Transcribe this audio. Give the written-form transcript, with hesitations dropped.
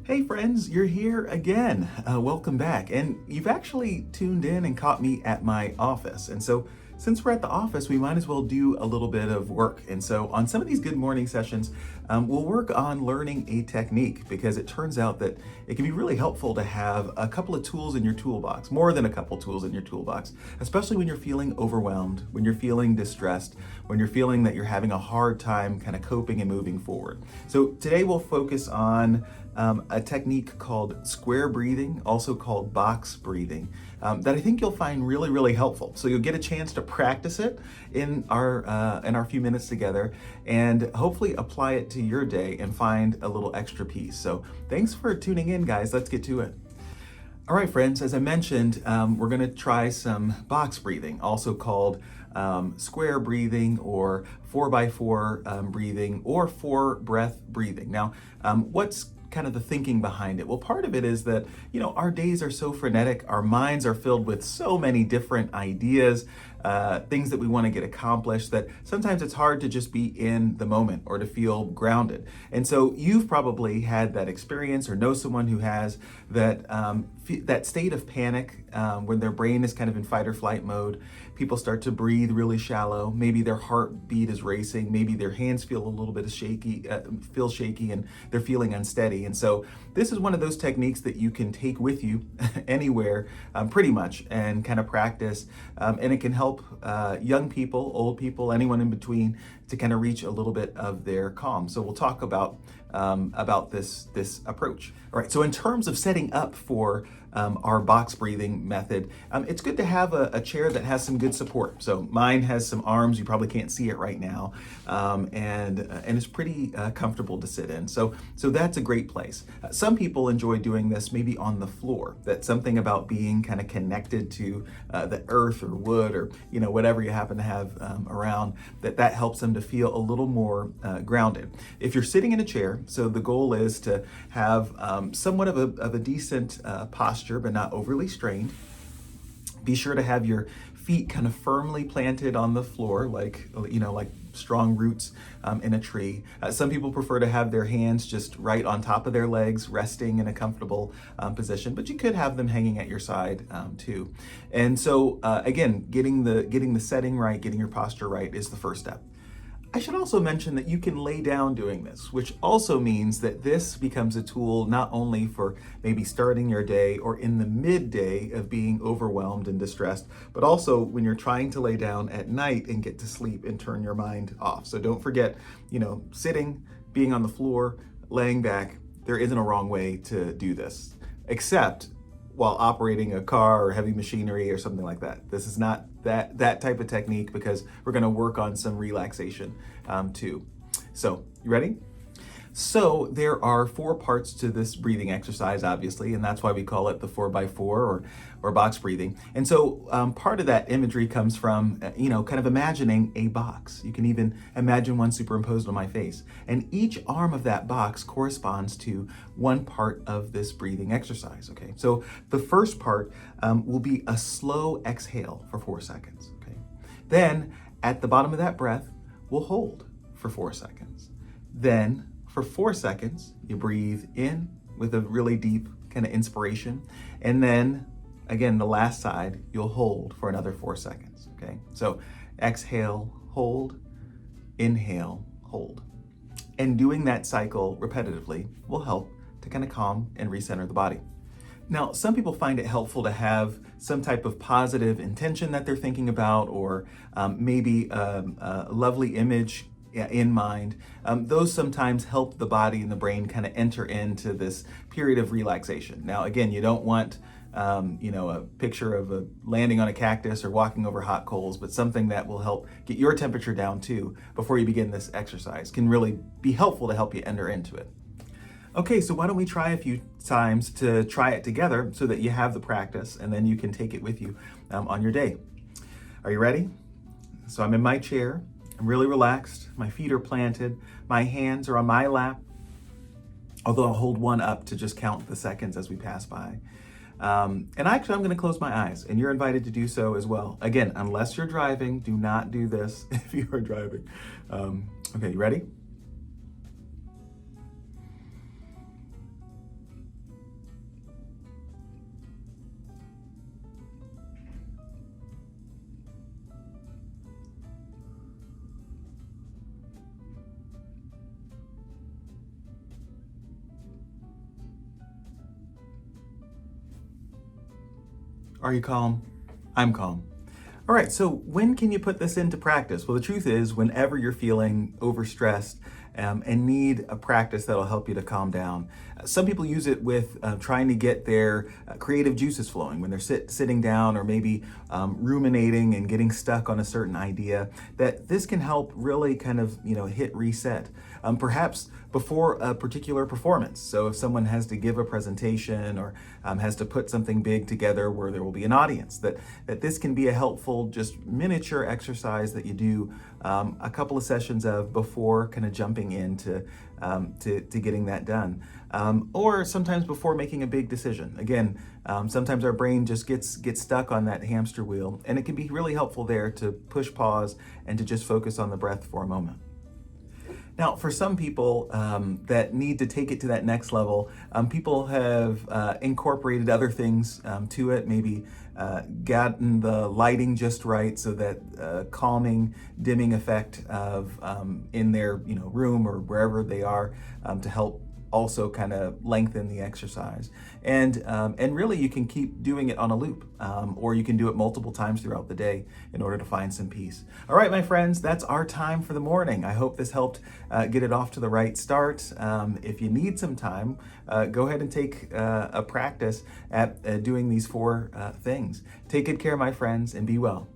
Hey friends, you're here again. Welcome back. And you've actually tuned in and caught me at my office. And so, since we're at the office, we might as well do a little bit of work. And so, on some of these good morning sessions, we'll work on learning a technique because it turns out that it can be really helpful to have a couple of tools in your toolbox, more than a couple tools in your toolbox, especially when you're feeling overwhelmed, when you're feeling distressed, when you're feeling that you're having a hard time kind of coping and moving forward. So, today we'll focus on a technique called square breathing, also called box breathing, that I think you'll find really, really helpful. So you'll get a chance to practice it in our few minutes together, and hopefully apply it to your day and find a little extra piece. So thanks for tuning in, guys. Let's get to it. All right, friends. As I mentioned, we're going to try some box breathing, also called square breathing or 4x4 breathing or 4-breath breathing. Now, what's kind of the thinking behind it? Well, part of it is that, our days are so frenetic, our minds are filled with so many different ideas, things that we want to get accomplished, that sometimes it's hard to just be in the moment or to feel grounded. And so you've probably had that experience or know someone who has that, that state of panic when their brain is kind of in fight or flight mode. People start to breathe really shallow. Maybe their heartbeat is racing. Maybe their hands feel a little bit shaky, and they're feeling unsteady. And so this is one of those techniques that you can take with you anywhere, pretty much, and kind of practice. And it can help young people, old people, anyone in between, to kind of reach a little bit of their calm. So we'll talk about this approach. All right. So in terms of setting up for our box breathing method, it's good to have a chair that has some good support. So mine has some arms. You probably can't see it right now, and it's pretty comfortable to sit in. So that's a great place. Some people enjoy doing this maybe on the floor. That's something about being kind of connected to the earth or wood or whatever you happen to have around, that helps them to feel a little more grounded. If you're sitting in a chair, so the goal is to have somewhat of a decent posture, but not overly strained. Be sure to have your feet kind of firmly planted on the floor, like strong roots in a tree. Some people prefer to have their hands just right on top of their legs, resting in a comfortable position, but you could have them hanging at your side too. And so again, getting the setting right, getting your posture right is the first step. I should also mention that you can lay down doing this, which also means that this becomes a tool not only for maybe starting your day or in the midday of being overwhelmed and distressed, but also when you're trying to lay down at night and get to sleep and turn your mind off. So don't forget, sitting, being on the floor, laying back, there isn't a wrong way to do this, except while operating a car or heavy machinery or something like that. This is not that type of technique, because we're going to work on some relaxation too. So, you ready? So there are 4 parts to this breathing exercise, obviously, and that's why we call it the 4x4 or box breathing. And so part of that imagery comes from, kind of imagining a box. You can even imagine one superimposed on my face. And each arm of that box corresponds to one part of this breathing exercise, okay? So the first part will be a slow exhale for 4 seconds, okay? Then at the bottom of that breath, we'll hold for 4 seconds. Then for 4 seconds, you breathe in with a really deep kind of inspiration. And then, again, the last side, you'll hold for another 4 seconds, okay? So exhale, hold, inhale, hold. And doing that cycle repetitively will help to kind of calm and recenter the body. Now, some people find it helpful to have some type of positive intention that they're thinking about, or maybe a lovely image in mind. Those sometimes help the body and the brain kind of enter into this period of relaxation. Now, again, you don't want a picture of landing on a cactus or walking over hot coals, but something that will help get your temperature down too before you begin this exercise can really be helpful to help you enter into it. Okay, so why don't we try a few times to try it together so that you have the practice and then you can take it with you on your day. Are you ready? So I'm in my chair. I'm really relaxed. My feet are planted. My hands are on my lap, although I'll hold one up to just count the seconds as we pass by. And actually, I'm going to close my eyes, and you're invited to do so as well. Again, unless you're driving, do not do this if you are driving. Okay, you ready? Are you calm? I'm calm. All right, so when can you put this into practice? Well, the truth is, whenever you're feeling overstressed and need a practice that'll help you to calm down. Some people use it with trying to get their creative juices flowing when they're sitting down or maybe ruminating and getting stuck on a certain idea. That this can help really kind of hit reset. Perhaps before a particular performance. So if someone has to give a presentation or has to put something big together where there will be an audience, that this can be a helpful, just miniature exercise that you do a couple of sessions of before kind of jumping into to getting that done. Or sometimes before making a big decision. Again, sometimes our brain just gets stuck on that hamster wheel, and it can be really helpful there to push pause and to just focus on the breath for a moment. Now, for some people that need to take it to that next level, people have incorporated other things to it, maybe gotten the lighting just right so that calming, dimming effect of in their room or wherever they are to help also kind of lengthen the exercise. And really you can keep doing it on a loop, or you can do it multiple times throughout the day in order to find some peace. All right, my friends, that's our time for the morning. I hope this helped get it off to the right start. If you need some time, go ahead and take a practice at doing these 4 things. Take good care, my friends, and be well.